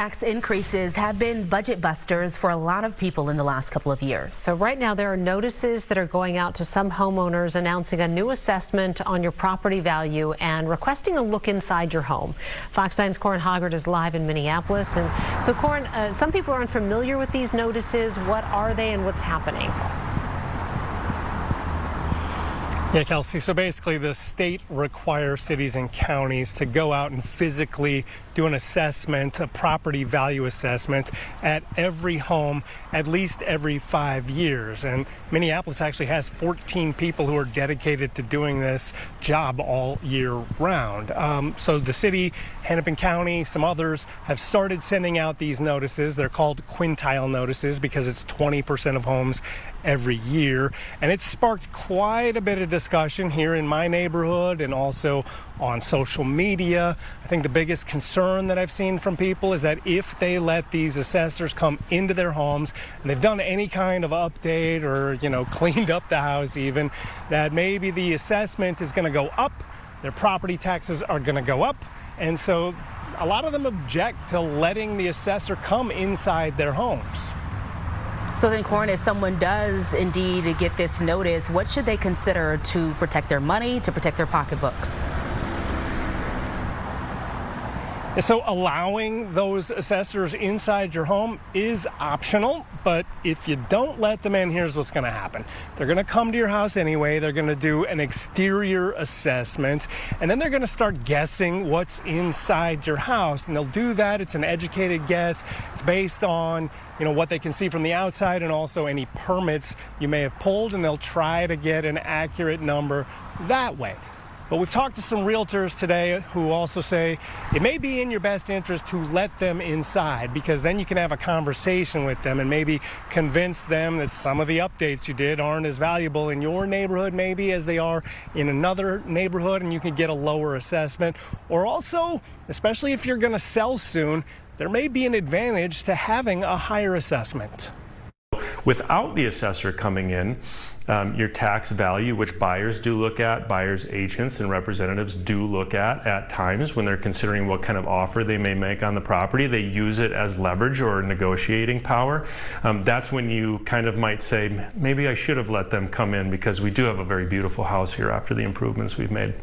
Tax increases have been budget busters for a lot of people in the last couple of years. So right now there are notices that are going out to some homeowners announcing a new assessment on your property value and requesting a look inside your home. Fox 9's Corin Hoggard is live in Minneapolis. And so Corin, some people are unfamiliar with these notices. What are they and what's happening? Yeah, Kelsey, so basically the state requires cities and counties to go out and physically do an assessment, a property value assessment at every home at least every 5 years. And Minneapolis actually has 14 people who are dedicated to doing this job all year round. So the city, Hennepin County, some others have started sending out these notices. They're called quintile notices because it's 20% of homes every year. And it's sparked quite a bit of discussion here in my neighborhood and also on social media. I think the biggest concern that I've seen from people is that if they let these assessors come into their homes and they've done any kind of update or, cleaned up the house even, that maybe the assessment is going to go up, their property taxes are going to go up. And so a lot of them object to letting the assessor come inside their homes. So then, Corin, if someone does indeed get this notice, what should they consider to protect their money, to protect their pocketbooks? So allowing those assessors inside your home is optional, but if you don't let them in, here's what's going to happen. They're going to come to your house anyway. They're going to do an exterior assessment, and then they're going to start guessing what's inside your house. And they'll do that. It's an educated guess. It's based on what they can see from the outside and also any permits you may have pulled, and they'll try to get an accurate number that way. But we've talked to some realtors today who also say it may be in your best interest to let them inside, because then you can have a conversation with them and maybe convince them that some of the updates you did aren't as valuable in your neighborhood maybe as they are in another neighborhood, and you can get a lower assessment. Or also, especially if you're going to sell soon, there may be an advantage to having a higher assessment. Without the assessor coming in, your tax value, which buyers do look at, buyers agents and representatives do look at times when they're considering what kind of offer they may make on the property. They use it as leverage or negotiating power. That's when you kind of might say, maybe I should have let them come in, because we do have a very beautiful house here after the improvements we've made.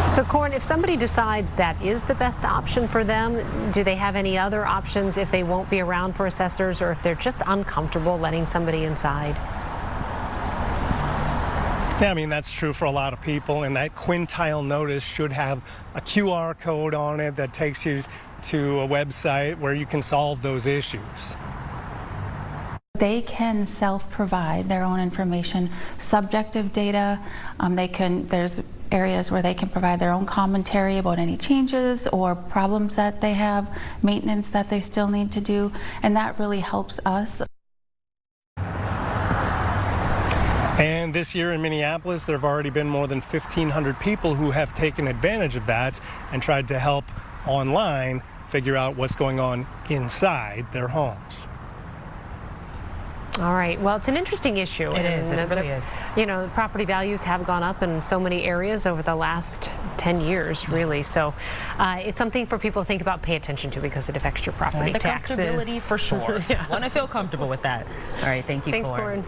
So, Corin, if somebody decides that is the best option for them, do they have any other options if they won't be around for assessors, or if they're just uncomfortable letting somebody inside? Yeah, I mean, that's true for a lot of people, and that quintile notice should have a QR code on it that takes you to a website where you can solve those issues. They can self-provide their own information, subjective data. There's areas where they can provide their own commentary about any changes or problems that they have, maintenance that they still need to do, and that really helps us. And this year in Minneapolis, there have already been more than 1,500 people who have taken advantage of that and tried to help online figure out what's going on inside their homes. All right. Well, it's an interesting issue. It is. It really is. The property values have gone up in so many areas over the last 10 years, really. So it's something for people to think about, pay attention to, because it affects your property taxes. The comfortability, for sure. Yeah. Want to feel comfortable with that. All right. Thank you, Thanks, Corin. Corin.